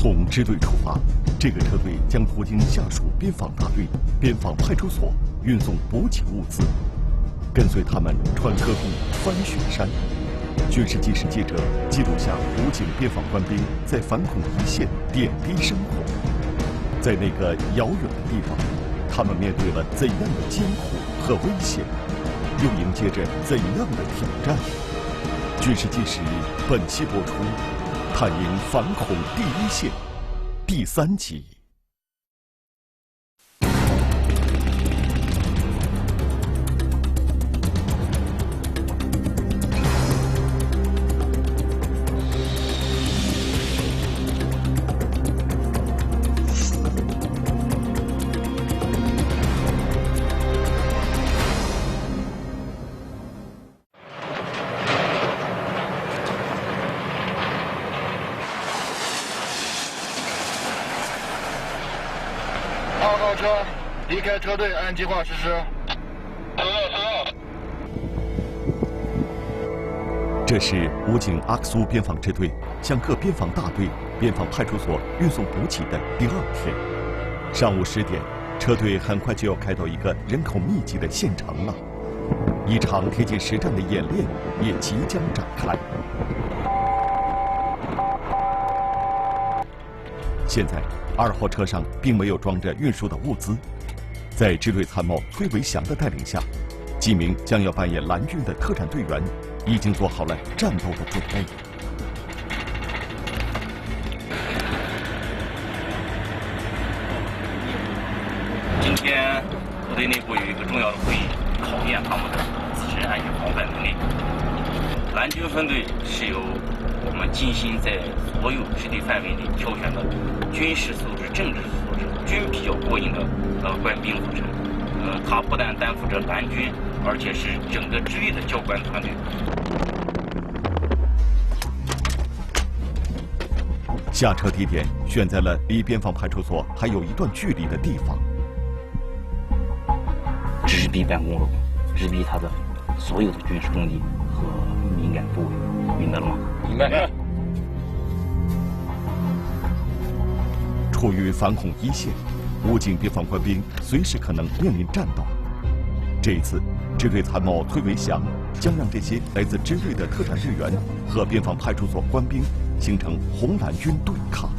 从支队出发，这个车队将途经下属边防大队、边防派出所，运送补给物资。跟随他们穿戈壁、翻雪山，军事纪实记者记录下武警边防官兵在反恐一线点滴生活。在那个遥远的地方，他们面对了怎样的艰苦和危险，又迎接着怎样的挑战？军事纪实本期播出，探营反恐第一线第3集。车离开车队，按计划实施。这是武警阿克苏边防支队向各边防大队、边防派出所运送补给的第2天。上午10点，车队很快就要开到一个人口密集的县城了，一场贴近实战的演练也即将展开。现在2号车上并没有装着运输的物资，在支队参谋崔维祥的带领下，几名将要扮演蓝军的特战队员已经做好了战斗的准备。今天部队内部有一个重要的会议，考验他们的自身安全防范能力。蓝军分队是由我们精心在所有支队范围内挑选的军事素质、政治素质均比较过硬的官兵组成。他不但担负着蓝军，而且是整个支队的教官团队。下车地点选在了离边防派出所还有一段距离的地方。直逼办公楼，直逼他的所有的军事重地和敏感部位，明白了吗？明白。处于反恐一线，武警边防官兵随时可能面临战斗。这一次，支队参谋崔维祥将让这些来自支队的特战队员和边防派出所官兵形成红蓝军对抗。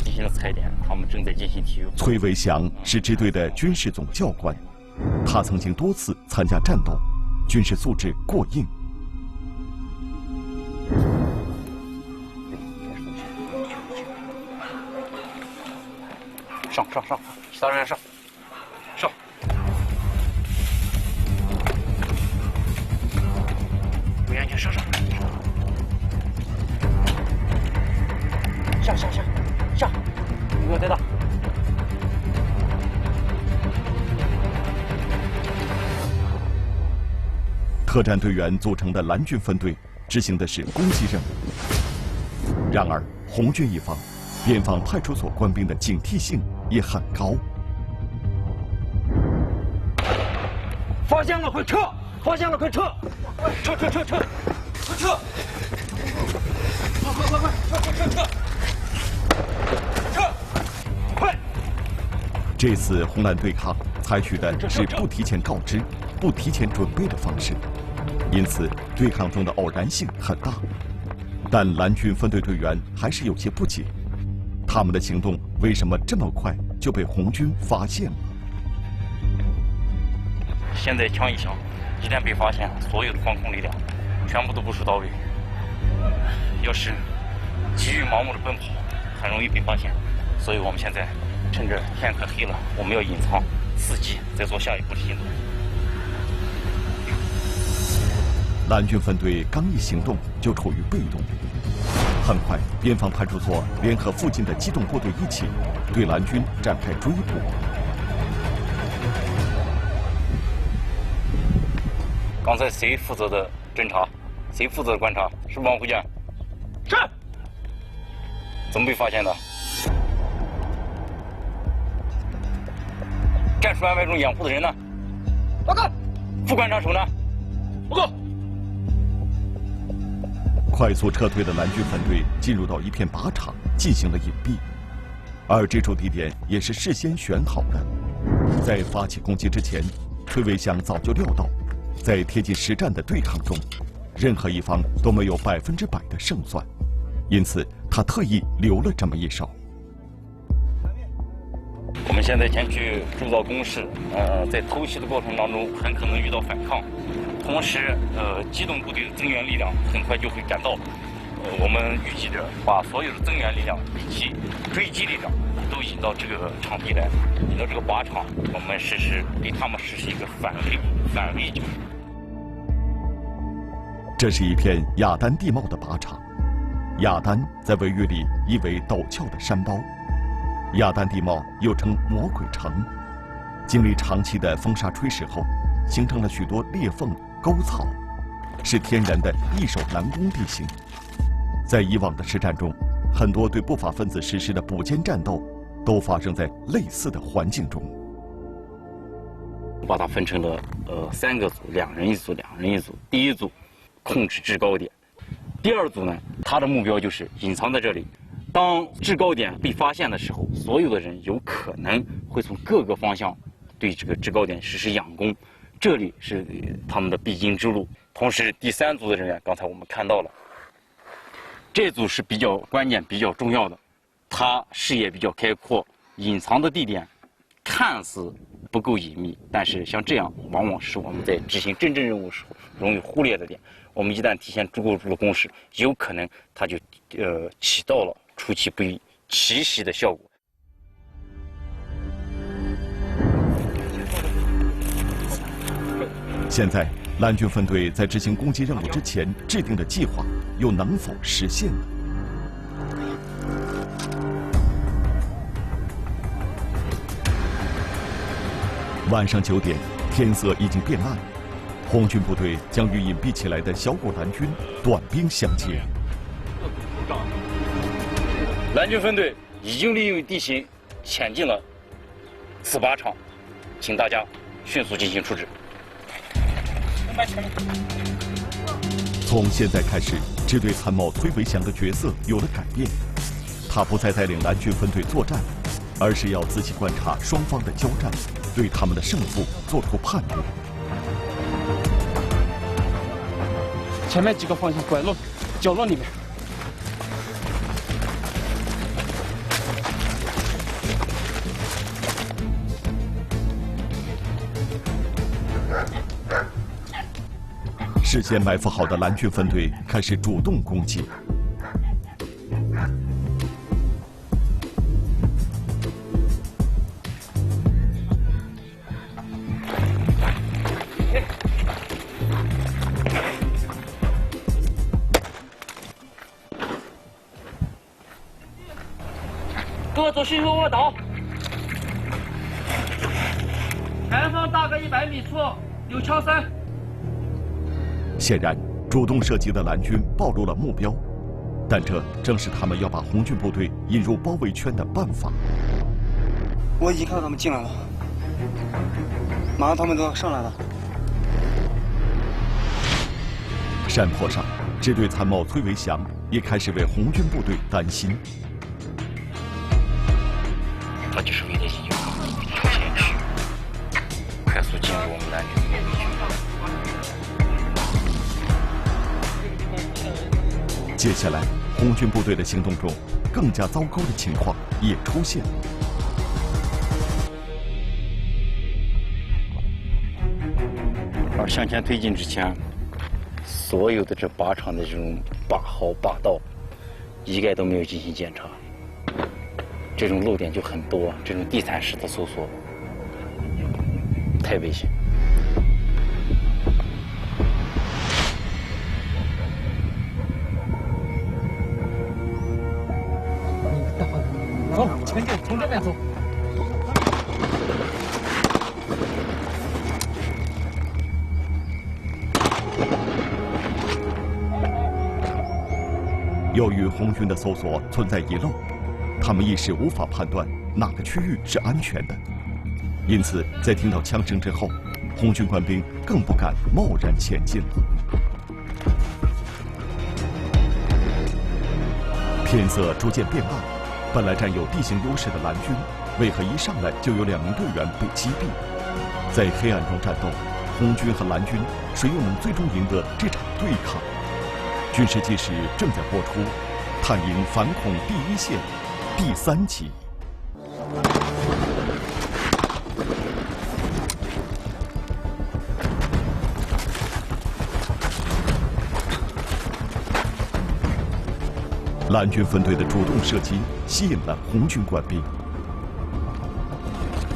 进行了踩点，他们正在进行体育。崔维祥是支队的军事总教官，他曾经多次参加战斗，军事素质过硬。上，其他人上。不严谨，上。下，你给我带到。特战队员组成的蓝军分队执行的是攻击任务。然而，红军一方，边防派出所官兵的警惕性也很高。发现了，快撤！快撤！快！这次红蓝对抗采取的是不提前告知、不提前准备的方式，因此对抗中的偶然性很大。但蓝军分队队员还是有些不解，他们的行动为什么这么快就被红军发现了？现在枪一响，一旦被发现，所有的防空力量全部都部署到位。要是急于盲目的奔跑，很容易被发现。所以我们现在趁着天快黑了，我们要隐藏，伺机再做下一步的行动。蓝军分队刚一行动就处于被动，很快边防派出所联合附近的机动部队一起对蓝军展开追捕。刚才谁负责的侦查？谁负责的观察？是王虎建。是。怎么被发现的？战术安排中掩护的人呢？报告。副官长手呢？报告。快速撤退的蓝军分队进入到一片靶场进行了隐蔽，而这处地点也是事先选好的。在发起攻击之前，崔维祥早就料到，在贴近实战的对抗中，任何一方都没有100%的胜算，因此他特意留了这么一手。我们现在前去铸造工事，在偷袭的过程当中很可能遇到反抗，同时机动部队的增援力量很快就会赶到。我们预计着把所有的增援力量以及追击力量都引到这个场地来，引到这个靶场，我们对他们实施一个反围剿。这是一片雅丹地貌的靶场，雅丹在维语里意为陡峭的山包。雅丹地貌又称魔鬼城，经历长期的风沙吹蚀后，形成了许多裂缝、沟槽，是天然的易守难攻地形。在以往的实战中，很多对不法分子实施的捕歼战斗，都发生在类似的环境中。把它分成了3个组，2人一组，2人一组。第一组控制制高点，第二组呢，它的目标就是隐藏在这里。当制高点被发现的时候，所有的人有可能会从各个方向对这个制高点实施佯攻，这里是他们的必经之路。同时，第3组的人员，刚才我们看到了，这组是比较关键、比较重要的，他视野比较开阔，隐藏的地点看似不够隐秘，但是像这样，往往是我们在执行真正任务时候容易忽略的点。我们一旦提前筑构出了工事，有可能它就起到了出其不意、奇袭的效果。现在，蓝军分队在执行攻击任务之前制定的计划，又能否实现呢？晚上9点，天色已经变暗，红军部队将与隐蔽起来的小股蓝军短兵相接。蓝军分队已经利用地形潜进了此靶场，请大家迅速进行处置。从现在开始，支队参谋崔维祥的角色有了改变，他不再带领蓝军分队作战，而是要仔细观察双方的交战，对他们的胜负做出判断。前面几个方向拐落角落里面。事先埋伏好的蓝军分队开始主动攻击。各组迅速卧倒。前方大概100米处有枪声。显然，主动射击的蓝军暴露了目标，但这正是他们要把红军部队引入包围圈的办法。我已经看到他们进来了，马上他们都要上来了。山坡上，支队参谋崔维祥也开始为红军部队担心。他就是为了引诱我们前去，快速进入我们蓝军包围圈。接下来，红军部队的行动中，更加糟糕的情况也出现了。而向前推进之前，所有的这靶场的这种靶号、靶道，一概都没有进行检查，这种漏点就很多，这种地毯式的搜索太危险。走，前进，从这边走。由于红军的搜索存在遗漏，他们一时无法判断哪个区域是安全的，因此在听到枪声之后，红军官兵更不敢贸然前进了。天色逐渐变暗，本来占有地形优势的蓝军，为何一上来就有2名队员被击毙？在黑暗中战斗，红军和蓝军谁又能最终赢得这场对抗？军事纪实正在播出，《探营反恐第一线》第3集。蓝军分队的主动射击吸引了红军官兵。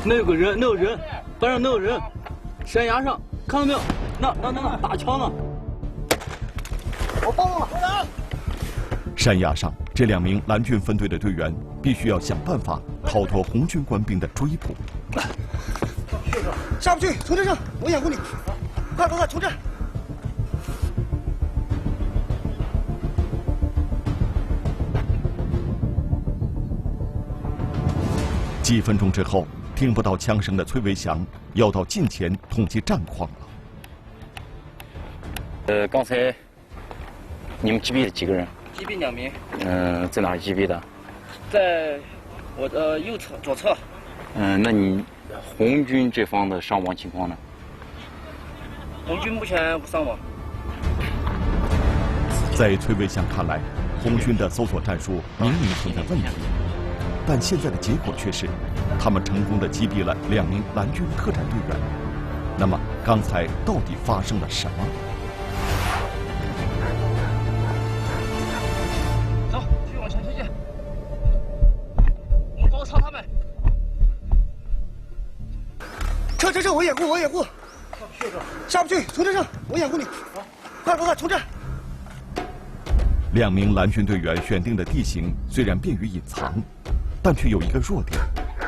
那有个人，那有人，班上那有人，山崖上看到没有？那打枪呢！我报了。山崖上，这2名蓝军分队的队员必须要想办法逃脱红军官兵的追捕。下不去，从这上，我掩护你。快，从这。几分钟之后，听不到枪声的崔维祥要到近前统计战况了。刚才你们击毙了几个人？击毙2名。在哪儿击毙的？在我的左侧。那你红军这方的伤亡情况呢？红军目前无伤亡。在崔维祥看来，红军的搜索战术明明存在问题。但现在的结果却是，他们成功地击毙了2名蓝军特战队员。那么，刚才到底发生了什么？走，继续往前推进。我们包抄他们。撤，我掩护。下不去，从这上，我掩护你。快，从这。 2名蓝军队员选定的地形虽然便于隐藏，但却有一个弱点，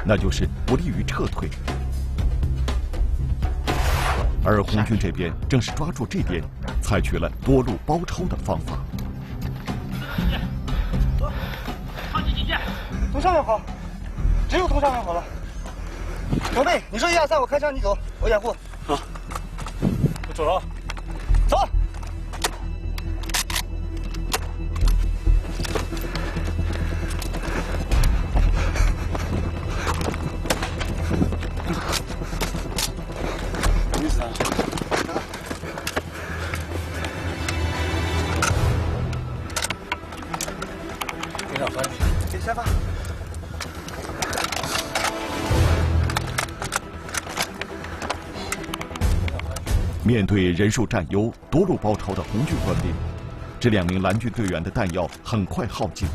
那就是不利于撤退。而红军这边正是抓住这点，采取了多路包抄的方法。从上面跑，只有从上面跑了。准备，你说1、2、3，我开枪，你走，我掩护。好，我走了。走。 先发。面对人数占优、多路包抄的红军官兵，这2名蓝军队员的弹药很快耗尽，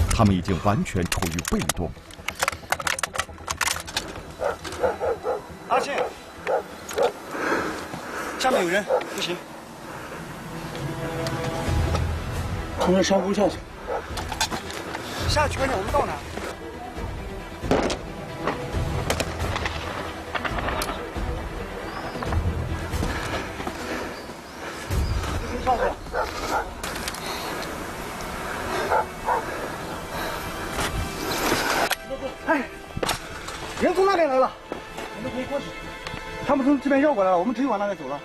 他们已经完全处于被动。阿信，下面有人，不行，从这山沟下去。 下去快点，我们到哪？上去。哎，人从那边来了，我们可以过去。他们从这边绕过来了，我们只有往那边走了。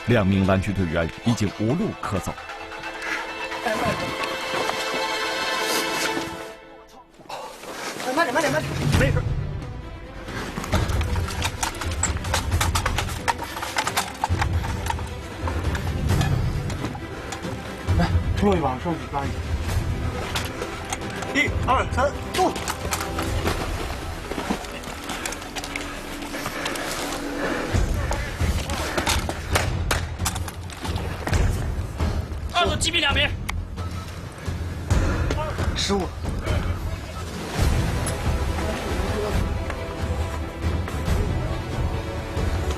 2名蓝军队员已经无路可走。 慢点，没事。来，最后一把上去抓一1、2、3，动！2组击毙2名。15。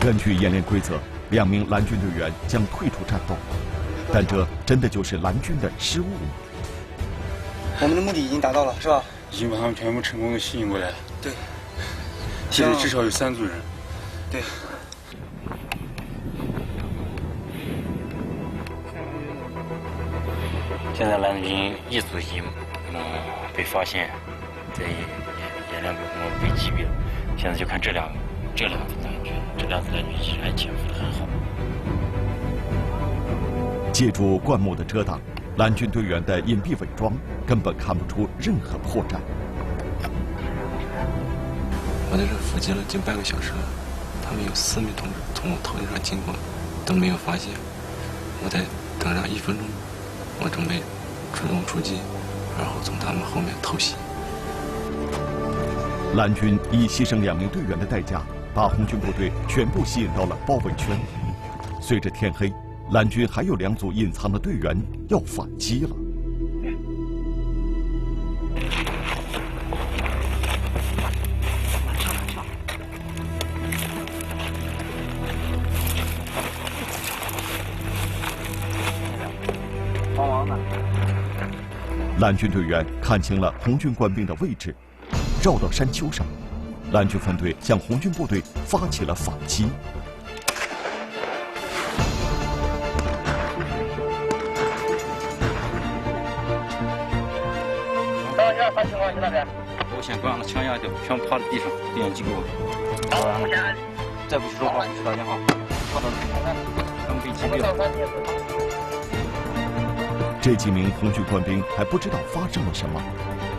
根据演练规则，2名蓝军队员将退出战斗，但这真的就是蓝军的失误吗？我们的目的已经达到了，是吧？已经把他们全部成功的吸引过来了。对。这里至少有3组人。对。现在蓝军1组已经被发现，在演练过程中被击毙了。现在就看这两组蓝军，这2组蓝军依然潜伏得很好。借助灌木的遮挡蓝军队员的隐蔽伪装根本看不出任何破绽。我在这伏击了近半个小时了，他们有4名同志从我头顶上经过，都没有发现。我再等上1分钟，我准备主动出击，然后从他们后面偷袭。蓝军以牺牲2名队员的代价，把红军部队全部吸引到了包围圈。随着天黑，蓝军还有2组隐藏的队员要反击了。蓝军队员看清了红军官兵的位置，绕到山丘上，蓝军分队向红军部队发起了反击。啥情况？那边？我先把他枪压掉，全趴在地上，点击给我。好，再不许说话，去打电话。好的，他们被击毙了。这几名红军官兵还不知道发生了什么，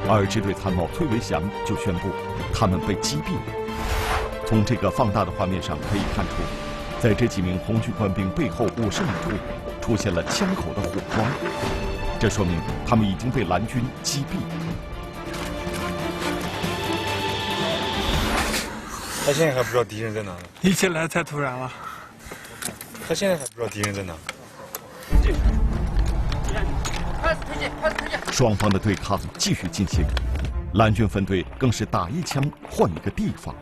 而支队参谋崔维祥就宣布他们被击毙了。从这个放大的画面上可以看出，在这几名红军官兵背后50米处出现了枪口的火光，这说明他们已经被蓝军击毙。他现在还不知道敌人在哪呢。一起来太突然了。他现在还不知道敌人在哪。双方的对抗继续进行，蓝军分队更是打一枪换一个地方。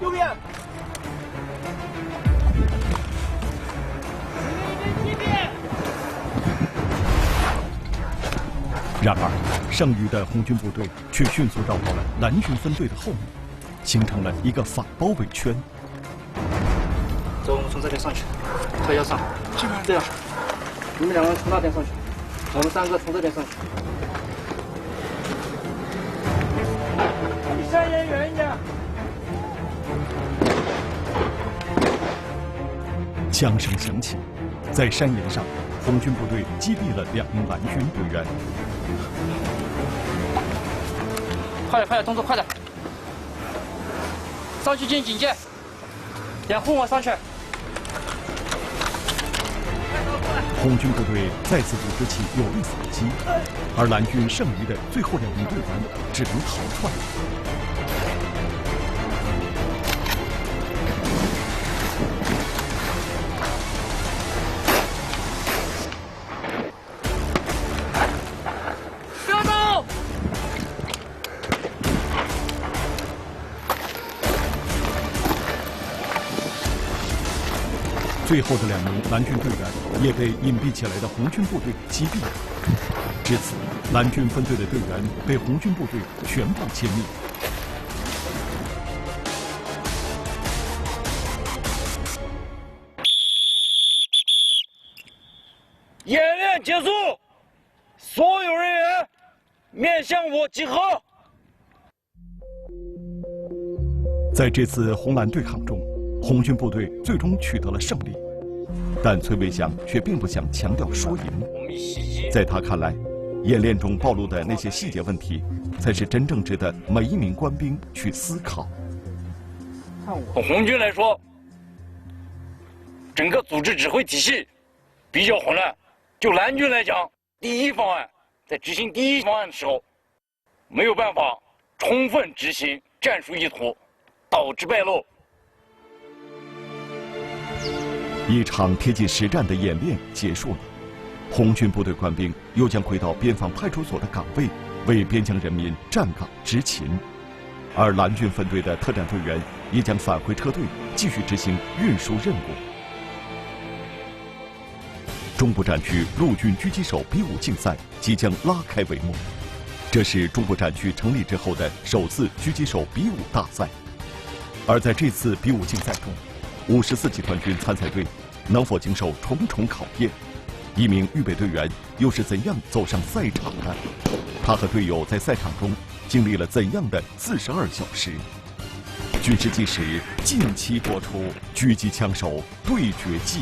右边！然而，剩余的红军部队却迅速绕到了蓝军分队的后面，形成了一个反包围圈。走，我们从这边上去，他要上，这样，你们2个从那边上去，我们3个从这边上去。离山岩远一点。枪声响起，在山岩上，红军部队击毙了2名蓝军队员。快点，动作快点！上去进警戒，掩护我上去。红军部队再次组织起有力反击，而蓝军剩余的最后2名队员只能逃窜。不要动！最后的2名蓝军队员也被隐蔽起来的红军部队击毙。至此，蓝军分队的队员被红军部队全部歼灭。演练结束，所有人员面向我集合。在这次红蓝对抗中，红军部队最终取得了胜利，但崔维祥却并不想强调输赢。在他看来，演练中暴露的那些细节问题，才是真正值得每一名官兵去思考。从红军来说，整个组织指挥体系比较混乱。就蓝军来讲，第一方案在执行第一方案的时候，没有办法充分执行战术意图，导致败露。一场贴近实战的演练结束了，红军部队官兵又将回到边防派出所的岗位，为边疆人民站岗执勤，而蓝军分队的特战队员也将返回车队，继续执行运输任务。中部战区陆军狙击手比武竞赛即将拉开帷幕，这是中部战区成立之后的首次狙击手比武大赛。而在这次比武竞赛中，54集团军参赛队能否经受重重考验？一名预备队员又是怎样走上赛场的？他和队友在赛场中经历了怎样的42小时？军事纪实近期播出《狙击枪手对决记》。